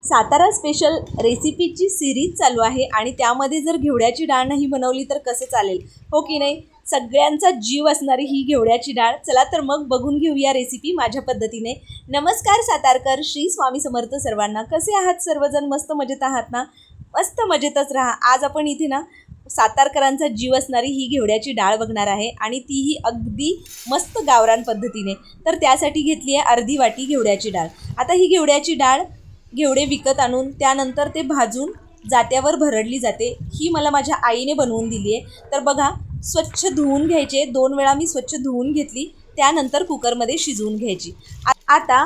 Satara special रेसिपीची series चालू आहे आणि त्यामध्ये जर घेवड्याची डाळ नाही बनवली तर कसं चालेल, हो की नाही? सगळ्यांचा जीव असणारी ही घेवड्याची डाळ. चला तर मग बघून घेऊया रेसिपी माझ्या पद्धतीने. नमस्कार सातारकर, श्री स्वामी समर्थ सर्वांना. कसे आहात सर्वजण? मस्त मजेत आहात ना? मस्त मजेतच राहा. आज आपण इथे ना सातारकरांचा जीव असणारी ही घेवड्याची डाळ बघणार आहे आणि तीही अगदी मस्त गावरान पद्धतीने. तर त्यासाठी घेतली आहे अर्धी वाटी घेवड्याची डाळ. आता ही घेवड्याची डाळ घेवडे विकत आणून त्यानंतर ते भाजून जात्यावर भरडली जाते. ही मला माझ्या आईने बनवून दिली आहे. तर बघा, स्वच्छ धुवून घ्यायचे. 2 वेळा मी स्वच्छ धुवून घेतली, त्यानंतर कुकरमध्ये शिजवून घ्यायची. आता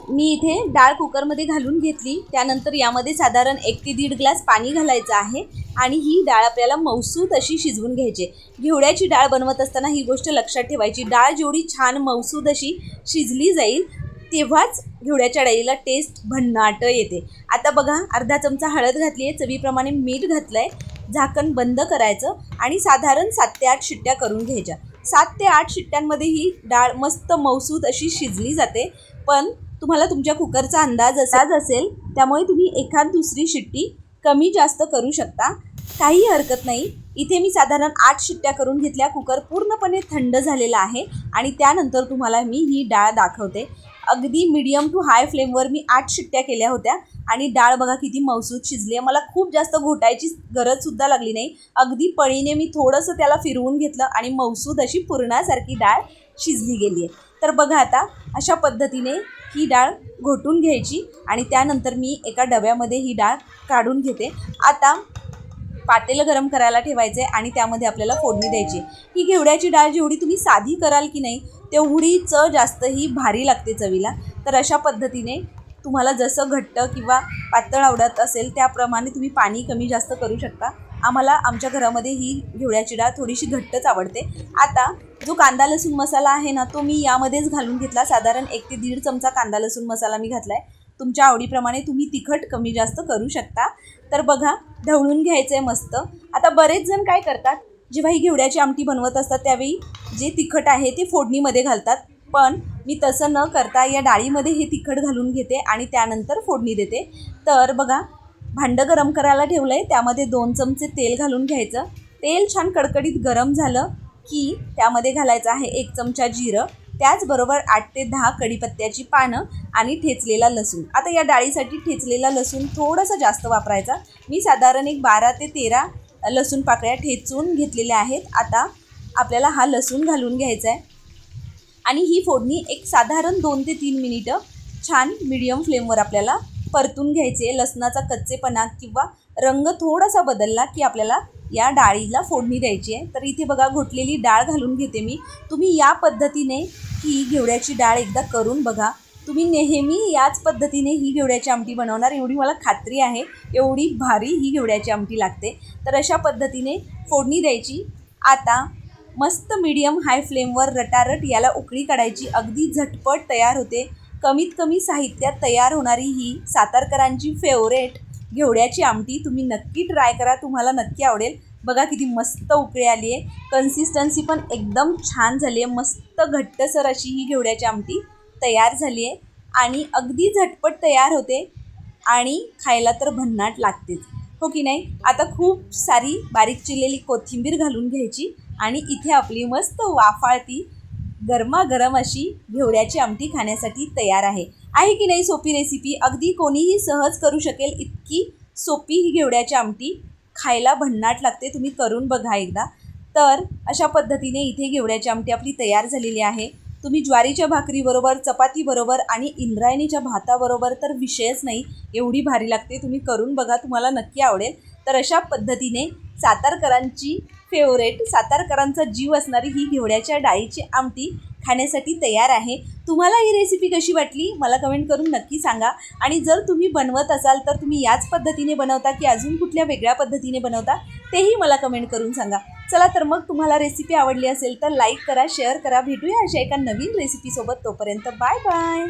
मी इथे डाळ कुकरमध्ये घालून घेतली. त्यानंतर यामध्ये साधारण 1 ते 1.5 ग्लास पाणी घालायचं आहे आणि ही डाळ आपल्याला मऊसूत अशी शिजवून घ्यायची. घेवड्याची डाळ बनवत असताना ही गोष्ट लक्षात ठेवायची, डाळ जेवढी छान मऊसूत अशी शिजली जाईल तेव्हाच घेवड्याच्या डाळीला टेस्ट भन्नाट येते. आता बघा, अर्धा चमचा हळद घातली आहे, चवीप्रमाणे मीठ घातलं आहे. झाकण बंद करायचं आणि साधारण 7 ते 8 शिट्ट्या करून घ्यायच्या. 7 ते 8 शिट्ट्यांमध्ये ही डाळ मस्त मऊसूत अशी शिजली जाते. पण तुम्हाला तुमच्या कुकरचा अंदाज असेल त्यामुळे तुम्ही एखाद दुसरी शिट्टी कमी जास्त करू शकता, काही हरकत नाही. इथे मी साधारण 8 शिट्ट्या करून घेतल्या. कुकर पूर्णपणे थंड झालेला आहे आणि त्यानंतर तुम्हाला मी ही डाळ दाखवते. अगदी मीडियम टू हाय फ्लेमवर मी 8 शिट्ट्या केल्या होत्या आणि डाळ बघा किती मऊसूत शिजली आहे. मला खूप जास्त घोटायची गरजसुद्धा लागली नाही. अगदी पळीने मी थोडंसं त्याला फिरवून घेतलं आणि मऊसूत अशी पुरणासारखी डाळ शिजली गेली आहे. तर बघा, आता अशा पद्धतीने ही डाळ घोटून घ्यायची आणि त्यानंतर मी एका डब्यामध्ये ही डाळ काढून घेते. आता पातेलं गरम करायला ठेवायचं आहे आणि त्यामध्ये आपल्याला फोडणी द्यायची. ही घेवड्याची डाळ जेवढी तुम्ही साधी कराल की नाही तेवढी चव जास्त ही भारी लागते चवीला. तर अशा पद्धतीने तुम्हाला जसं घट्ट किंवा पातळ आवडत असेल त्याप्रमाणे तुम्ही पाणी कमी जास्त करू शकता. आमच्या घरामध्ये ही घेवड्याची डाळ थोडीशी घट्टच आवडते. आता जो कांदा लसूण मसाला आहे ना, तो मी यामध्येच घालून घेतला. साधारण 1 ते 1.5 चमचा कांदा लसूण मसाला मी घातला आहे. तुमच्या आवडीप्रमाणे तुम्ही तिखट कमी जास्त करू शकता. तर बघा, ढवळून घ्यायचं आहे मस्त. आता बरेच जण काय करतात, जेव्हा ही घेवड्याची आमटी बनवत असतात त्यावेळी जे तिखट आहे ते फोडणीमध्ये घालतात. पण मी तसं न करता या डाळीमध्ये हे तिखट घालून घेते आणि त्यानंतर फोडणी देते. तर बघा, भांडं गरम करायला ठेवलं आहे, त्यामध्ये 2 चमचे तेल घालून घ्यायचं. तेल छान कडकडीत गरम झालं की त्यामध्ये घालायचं आहे 1 चमचा जिरं, त्याचबरोबर 8 ते 10 कढीपत्त्याची पानं आणि ठेचलेला लसूण. आता या डाळीसाठी ठेचलेला लसूण थोडासा जास्त वापरायचा. मी साधारण 12 ते 13 लसूण पाकळ्या ठेचून घेतलेल्या आहेत. आता आपल्याला हा लसूण घालून घ्यायचा आहे आणि ही फोडणी एक साधारण 2 ते 3 मिनिटं छान मीडियम फ्लेमवर आपल्याला परतून घ्यायचे. लसणाचा कच्चेपणा किंवा रंग थोडासा बदलला की आपल्याला या डाळीला फोडणी द्यायची आहे. तर इथे बघा, घोटलेली डाळ घालून घेते मी. तुम्ही या पद्धतीने ही घेवड्याची डाळ एकदा करून बघा. तुम्ही नेहमी याच पद्धतीने ही घेवड्याची आमटी बनवणार, एवढी मला खात्री आहे. एवढी भारी ही घेवड्याची आमटी लागते. तर अशा पद्धतीने फोडणी द्यायची. आता मस्त मीडियम हाय फ्लेमवर रटारट याला उकळी काढायची. अगदी झटपट तयार होते. कमीत कमी साहित्यात तयार होणारी ही सातारकरांची फेवरेट घेवड्याची आमटी तुम्ही नक्की ट्राय करा, तुम्हाला नक्की आवडेल. बघा किती मस्त उकळी आली आहे. कन्सिस्टन्सी पण एकदम छान झाली आहे. मस्त घट्टसर अशी ही घेवड्याची आमटी तयार झाली आहे आणि अगदी झटपट तयार होते आणि खायला तर भन्नाट लागतेच, हो की नाही? आता खूप सारी बारीक चिरलेली कोथिंबीर घालून घ्यायची आणि इथे आपली मस्त वाफाळती गरमागरम अशी घेवड्याची आमटी खाण्यासाठी तयार आहे. आहे की नाही सोपी रेसिपी? अगदी कोणीही सहज करू शकेल इतकी सोपी ही घेवड्याची आमटी. खायला भन्नाट लागते. तुम्ही करून बघा एकदा. तर अशा पद्धतीने इथे घेवड्याची आमटी आपली तयार झालेली आहे. तुम्ही ज्वारीच्या भाकरीबरोबर, चपातीबरोबर आणि इंद्रायणीच्या भाताबरोबर तर विषयच नाही, एवढी भारी लागते. तुम्ही करून बघा, तुम्हाला नक्की आवडेल. तर अशा पद्धतीने सातारकरांची फेवरेट, सातारकरांचा जीव असणारी ही घेवड्याच्या डाळीची आमटी खाण्यासाठी तयार आहे. तुम्हाला ही रेसिपी कशी वाटली मला कमेंट करून नक्की सांगा. आणि जर तुम्ही बनवत असाल तर तुम्ही याच पद्धतीने बनवता की अजून कुठल्या वेगळ्या पद्धतीने बनवता तेही मला कमेंट करून सांगा. चला तर मग, तुम्हाला रेसिपी आवडली असेल तर लाईक करा, शेअर करा. भेटूया अशा एका नवीन रेसिपीसोबत. तोपर्यंत बाय बाय.